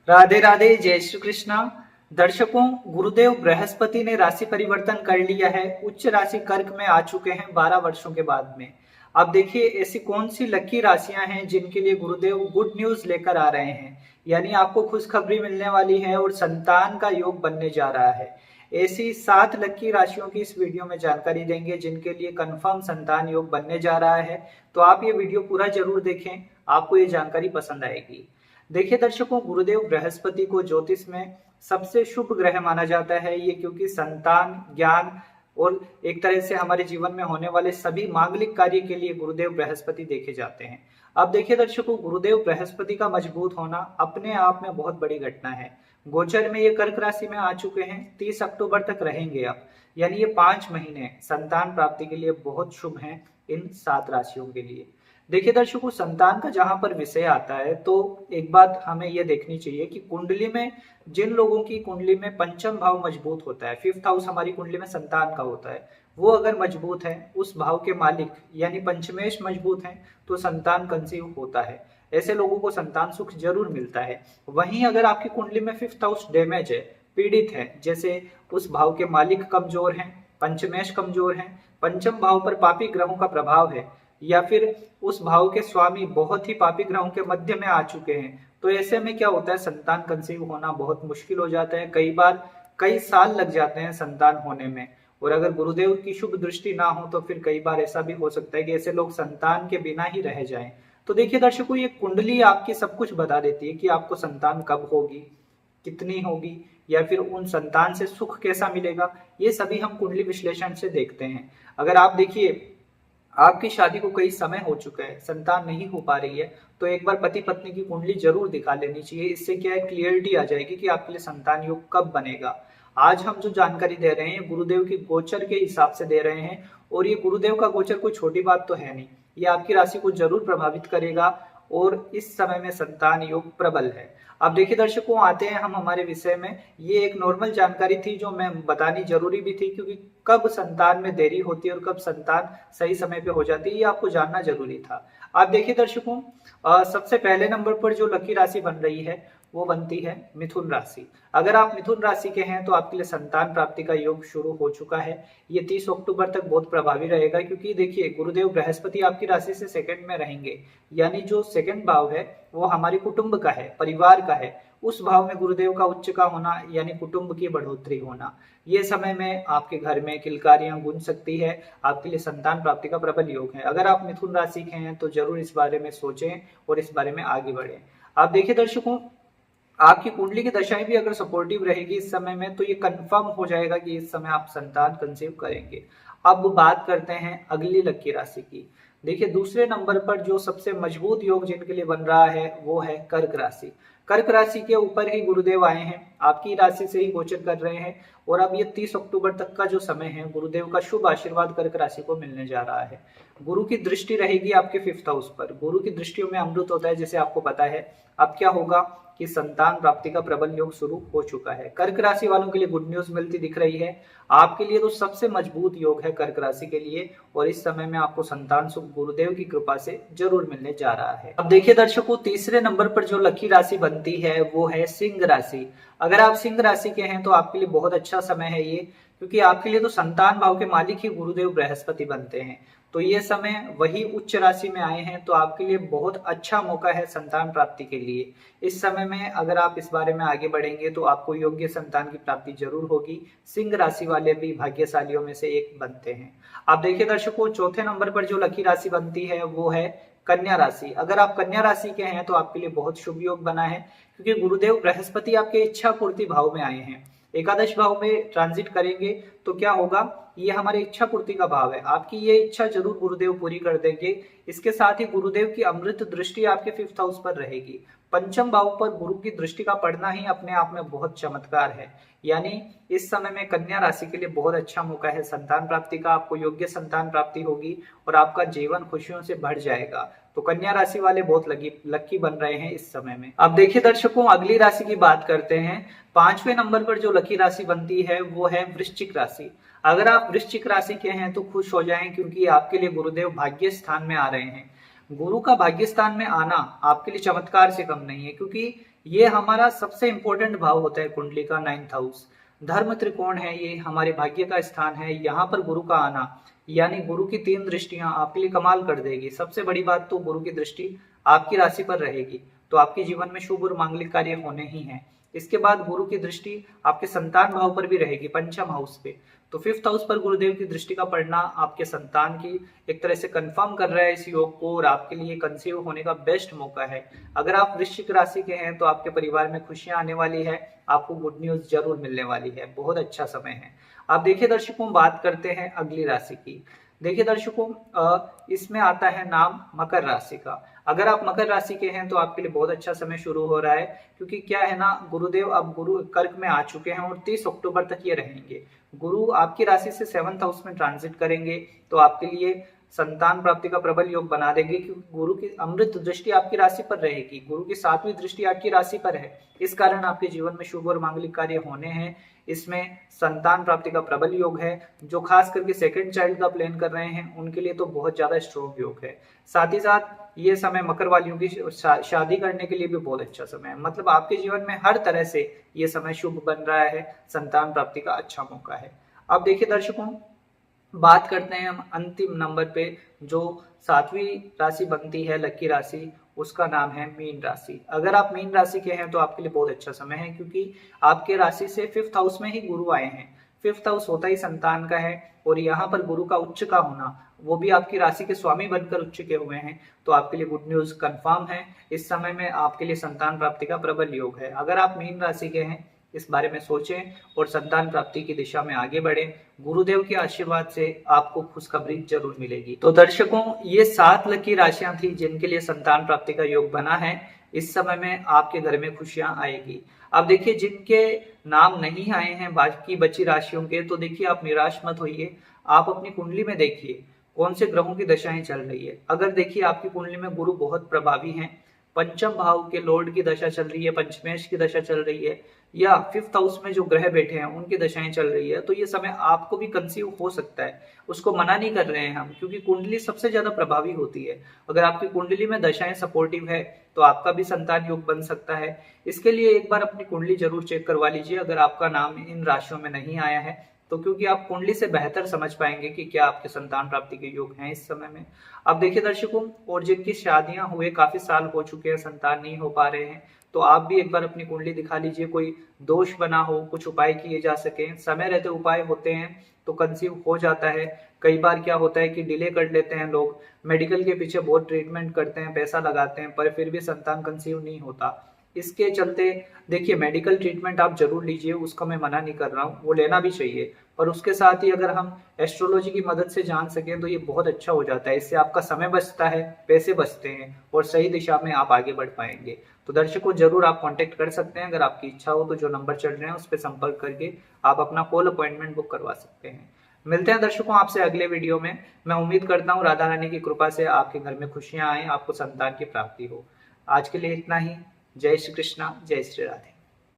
राधे राधे, जय श्री कृष्णा। दर्शकों, गुरुदेव बृहस्पति ने राशि परिवर्तन कर लिया है। उच्च राशि कर्क में आ चुके हैं 12 वर्षों के बाद में। अब देखिए ऐसी कौन सी लकी राशियां हैं जिनके लिए गुरुदेव गुड न्यूज लेकर आ रहे हैं, यानी आपको खुशखबरी मिलने वाली है और संतान का योग बनने जा रहा है। ऐसी 7 लकी राशियों की इस वीडियो में जानकारी देंगे जिनके लिए कंफर्म संतान योग बनने जा रहा है। तो आप ये वीडियो पूरा जरूर देखें, आपको ये जानकारी पसंद आएगी। देखिए दर्शकों, गुरुदेव बृहस्पति को ज्योतिष में सबसे शुभ ग्रह माना जाता है। ये क्योंकि संतान, ज्ञान और एक तरह से हमारे जीवन में होने वाले सभी मांगलिक कार्य के लिए गुरुदेव बृहस्पति देखे जाते हैं। अब देखिए दर्शकों, गुरुदेव बृहस्पति का मजबूत होना अपने आप में बहुत बड़ी घटना है। गोचर में ये कर्क राशि में आ चुके हैं, 30 अक्टूबर तक रहेंगे अब, यानी ये 5 महीने संतान प्राप्ति के लिए बहुत शुभ हैं इन 7 राशियों के लिए। देखिए दर्शकों, संतान का जहां पर विषय आता है तो एक बात हमें यह देखनी चाहिए कि कुंडली में जिन लोगों की कुंडली में पंचम भाव मजबूत होता है, 5th हाउस हमारी कुंडली में संतान का होता है, वो अगर मजबूत है, उस भाव के मालिक यानी पंचमेश मजबूत है, तो संतान कंसीव होता है। ऐसे लोगों को संतान सुख जरूर मिलता है। वहीं अगर आपकी कुंडली में 5th हाउस डैमेज है, पीड़ित है, जैसे उस भाव के मालिक कमजोर हैं, पंचमेश कमजोर हैं, पंचम भाव पर पापी ग्रहों का प्रभाव है, या फिर उस भाव के स्वामी बहुत ही पापी ग्रहों के मध्य में आ चुके हैं, तो ऐसे में क्या होता है, संतान कंसीव होना बहुत मुश्किल हो जाता है। कई बार कई साल लग जाते हैं संतान होने में, और अगर गुरुदेव की शुभ दृष्टि ना हो तो फिर कई बार ऐसा भी हो सकता है कि ऐसे लोग संतान के बिना ही रह जाएं। तो देखिए दर्शकों, ये कुंडली आपकी सब कुछ बता देती है कि आपको संतान कब होगी, कितनी होगी, या फिर उन संतान से सुख कैसा मिलेगा। ये सभी हम कुंडली विश्लेषण से देखते हैं। अगर आप देखिए आपकी शादी को कई समय हो चुका है, संतान नहीं हो पा रही है, तो एक बार पति पत्नी की कुंडली जरूर दिखा लेनी चाहिए। इससे क्या है, क्लियरिटी आ जाएगी कि आपके लिए संतान योग कब बनेगा। आज हम जो जानकारी दे रहे हैं गुरुदेव की गोचर के हिसाब से दे रहे हैं, और ये गुरुदेव का गोचर कोई छोटी बात तो है नहीं, ये आपकी राशि को जरूर प्रभावित करेगा और इस समय में संतान योग प्रबल है। अब देखिए दर्शकों, आते हैं हम हमारे विषय में। ये एक नॉर्मल जानकारी थी जो मैं बतानी जरूरी भी थी, क्योंकि कब संतान में देरी होती है और कब संतान सही समय पे हो जाती है, ये आपको जानना जरूरी था। आप देखिए दर्शकों, सबसे पहले नंबर पर जो लकी राशि बन रही है वो बनती है मिथुन राशि। अगर आप मिथुन राशि के हैं तो आपके लिए संतान प्राप्ति का योग शुरू हो चुका है। ये 30 अक्टूबर तक बहुत प्रभावी रहेगा, क्योंकि देखिए गुरुदेव बृहस्पति आपकी राशि से सेकंड में रहेंगे, यानी जो सेकंड भाव है वो हमारे कुटुंब का है, परिवार का है। उस भाव में गुरुदेव का उच्च का होना यानी कुटुंब की बढ़ोतरी होना, ये समय में आपके घर में किलकारियां गूंज सकती है। आपके लिए संतान प्राप्ति का प्रबल योग है। अगर आप मिथुन राशि के हैं तो जरूर इस बारे में सोचें और इस बारे में आगे बढ़ें। आप देखिए दर्शकों, आपकी कुंडली की दशाएं भी अगर सपोर्टिव रहेगी इस समय में, तो ये कंफर्म हो जाएगा कि इस समय आप संतान कंसीव करेंगे। अब बात करते हैं अगली लकी राशि की। देखिए दूसरे नंबर पर जो सबसे मजबूत योग जिनके लिए बन रहा है वो है कर्क राशि। कर्क राशि के ऊपर ही गुरुदेव आए हैं, आपकी राशि से ही गोचर कर रहे हैं, और अब ये 30 अक्टूबर तक का जो समय है, गुरुदेव का शुभ आशीर्वाद कर्क राशि को मिलने जा रहा है। गुरु की दृष्टि रहेगी आपके 5th हाउस पर। गुरु की दृष्टियों में अमृत होता है, जैसे आपको पता है। अब क्या होगा कि संतान प्राप्ति का प्रबल योग शुरू हो चुका है। कर्क राशि वालों के लिए गुड न्यूज मिलती दिख रही है। आपके लिए तो सबसे मजबूत योग है कर्क राशि के लिए, और इस समय में आपको संतान सुख गुरुदेव की कृपा से जरूर मिलने जा रहा है। अब देखिए दर्शकों, तीसरे नंबर पर जो लकी राशि बनती है वो है सिंह राशि। अगर आप सिंह राशि के हैं तो आपके लिए बहुत अच्छा समय है ये, क्योंकि आपके लिए तो संतान भाव के मालिक ही गुरुदेव बृहस्पति बनते हैं। तो ये समय वही उच्च राशि में आए हैं, तो आपके लिए बहुत अच्छा मौका है संतान प्राप्ति के लिए। इस समय में अगर आप इस बारे में आगे बढ़ेंगे तो आपको योग्य संतान की प्राप्ति जरूर होगी। सिंह राशि वाले भी भाग्यशालियों में से एक बनते हैं। आप देखिए दर्शकों, चौथे नंबर पर जो लकी राशि बनती है वो है कन्या राशि। अगर आप कन्या राशि के हैं तो आपके लिए बहुत शुभ योग बना है, क्योंकि गुरुदेव बृहस्पति आपके इच्छा पूर्ति भाव में आए हैं। एकादश भाव में ट्रांजिट करेंगे तो क्या होगा, ये हमारे इच्छा पूर्ति का भाव है। आपकी ये इच्छा जरूर गुरुदेव पूरी कर देंगे। इसके साथ ही गुरुदेव की अमृत दृष्टि आपके 5th हाउस पर रहेगी। पंचम भाव पर गुरु की दृष्टि का पड़ना ही अपने आप में बहुत चमत्कार है। यानी इस समय में कन्या राशि के लिए बहुत अच्छा मौका है संतान प्राप्ति का। आपको योग्य संतान प्राप्ति होगी और आपका जीवन खुशियों से भर जाएगा। तो कन्या राशि वाले बहुत लकी बन रहे हैं इस समय में। अब देखिए दर्शकों, अगली राशि की बात करते हैं। 5वें नंबर पर जो लकी राशि बनती है वो है वृश्चिक राशि। अगर आप वृश्चिक राशि के हैं तो खुश हो जाएं, क्योंकि आपके लिए गुरुदेव भाग्य स्थान में आ रहे हैं। गुरु का भाग्य स्थान में आना आपके लिए चमत्कार से कम नहीं है, क्योंकि ये हमारा सबसे इंपॉर्टेंट भाव होता है कुंडली का, 9th हाउस। धर्म त्रिकोण है, ये हमारे भाग्य का स्थान है। यहाँ पर गुरु का आना यानी गुरु की 3 दृष्टियां आपके लिए कमाल कर देगी। सबसे बड़ी बात तो गुरु की दृष्टि आपकी राशि पर रहेगी, तो आपके जीवन में शुभ और मांगलिक कार्य होने ही हैं। इसके बाद गुरु की दृष्टि आपके संतान भाव पर भी रहेगी, पंचम हाउस पे। तो 5th हाउस पर गुरुदेव की दृष्टि का पड़ना आपके संतान की एक तरह से कंफर्म कर रहा है इस योग को, और आपके लिए कंसीव होने का बेस्ट मौका है। अगर आप वृश्चिक राशि के हैं तो आपके परिवार में खुशियां आने वाली है, आपको गुड न्यूज जरूर मिलने वाली है, बहुत अच्छा समय है। अब देखिए दर्शकों, बात करते हैं अगली राशि की। देखिए दर्शकों, इसमें आता है नाम मकर राशि का। अगर आप मकर राशि के हैं तो आपके लिए बहुत अच्छा समय शुरू हो रहा है, क्योंकि क्या है ना, गुरुदेव अब गुरु कर्क में आ चुके हैं और 30 अक्टूबर तक ये रहेंगे। गुरु आपकी राशि से 7th हाउस में ट्रांजिट करेंगे, तो आपके लिए संतान प्राप्ति का प्रबल योग बना देंगे, क्योंकि गुरु की अमृत दृष्टि आपकी राशि पर रहेगी। गुरु की 7वीं दृष्टि आपकी राशि पर है, इस कारण आपके जीवन में शुभ और मांगलिक कार्य होने हैं। इसमें संतान प्राप्ति का प्रबल योग है। जो खास करके सेकंड चाइल्ड का प्लान कर रहे हैं उनके लिए तो बहुत ज्यादा स्ट्रॉन्ग योग है। साथ ही साथ ये समय मकर वालियों की शादी करने के लिए भी बहुत अच्छा समय है। मतलब आपके जीवन में हर तरह से ये समय शुभ बन रहा है, संतान प्राप्ति का अच्छा मौका है। अब देखिए दर्शकों, बात करते हैं हम अंतिम नंबर पे, जो 7वीं राशि बनती है लकी राशि, उसका नाम है मीन राशि। अगर आप मीन राशि के हैं तो आपके लिए बहुत अच्छा समय है, क्योंकि आपके राशि से 5th हाउस में ही गुरु आए हैं। 5th हाउस होता ही संतान का है, और यहाँ पर गुरु का उच्च का होना, वो भी आपकी राशि के स्वामी बनकर उच्च के हुए हैं, तो आपके लिए गुड न्यूज कंफर्म है। इस समय में आपके लिए संतान प्राप्ति का प्रबल योग है। अगर आप मीन राशि के हैं, इस बारे में सोचें और संतान प्राप्ति की दिशा में आगे बढ़ें। गुरुदेव के आशीर्वाद से आपको खुशखबरी जरूर मिलेगी। तो दर्शकों, ये 7 लकी राशियां थी जिनके लिए संतान प्राप्ति का योग बना है। इस समय में आपके घर में खुशियां आएगी। अब देखिए, जिनके नाम नहीं आए हैं बाकी बची राशियों के, तो देखिए आप निराश मत होइए। आप अपनी कुंडली में देखिए कौन से ग्रहों की दशाएं चल रही है। अगर देखिए आपकी कुंडली में गुरु बहुत प्रभावी हैं, पंचम भाव के लॉर्ड की दशा चल रही है, पंचमेश की दशा चल रही है, या 5th हाउस में जो ग्रह बैठे हैं उनकी दशाएं चल रही है, तो ये समय आपको भी कंसीव हो सकता है। उसको मना नहीं कर रहे हैं हम, क्योंकि कुंडली सबसे ज्यादा प्रभावी होती है। अगर आपकी कुंडली में दशाएं सपोर्टिव है तो आपका भी संतान योग बन सकता है। इसके लिए एक बार अपनी कुंडली जरूर चेक करवा लीजिए, अगर आपका नाम इन राशियों में नहीं आया है तो, क्योंकि आप कुंडली से बेहतर समझ पाएंगे कि क्या आपके संतान प्राप्ति के योग हैं इस समय में। अब देखिए दर्शकों, और जिनकी शादियां हुए काफी साल हो चुके हैं, संतान नहीं हो पा रहे हैं, तो आप भी एक बार अपनी कुंडली दिखा लीजिए। कोई दोष बना हो, कुछ उपाय किए जा सके, समय रहते उपाय होते हैं तो कंसीव हो जाता है। कई बार क्या होता है कि डिले कर लेते हैं लोग, मेडिकल के पीछे बहुत ट्रीटमेंट करते हैं, पैसा लगाते हैं, पर फिर भी संतान कंसीव नहीं होता। इसके चलते देखिए, मेडिकल ट्रीटमेंट आप जरूर लीजिए, उसका मैं मना नहीं कर रहा हूँ, वो लेना भी चाहिए। पर उसके साथ ही अगर हम एस्ट्रोलॉजी की मदद से जान सकें तो ये बहुत अच्छा हो जाता है। इससे आपका समय बचता है, पैसे बचते हैं, और सही दिशा में आप आगे बढ़ पाएंगे। तो दर्शकों, जरूर आप कांटेक्ट कर सकते हैं। अगर आपकी इच्छा हो तो जो नंबर चल रहे हैं उस पर संपर्क करके आप अपना कॉल अपॉइंटमेंट बुक करवा सकते हैं। मिलते हैं दर्शकों आपसे अगले वीडियो में। मैं उम्मीद करता हूँ राधा रानी की कृपा से आपके घर में खुशियां आए, आपको संतान की प्राप्ति हो। आज के लिए इतना ही। जय श्री कृष्णा, जय श्री राधे।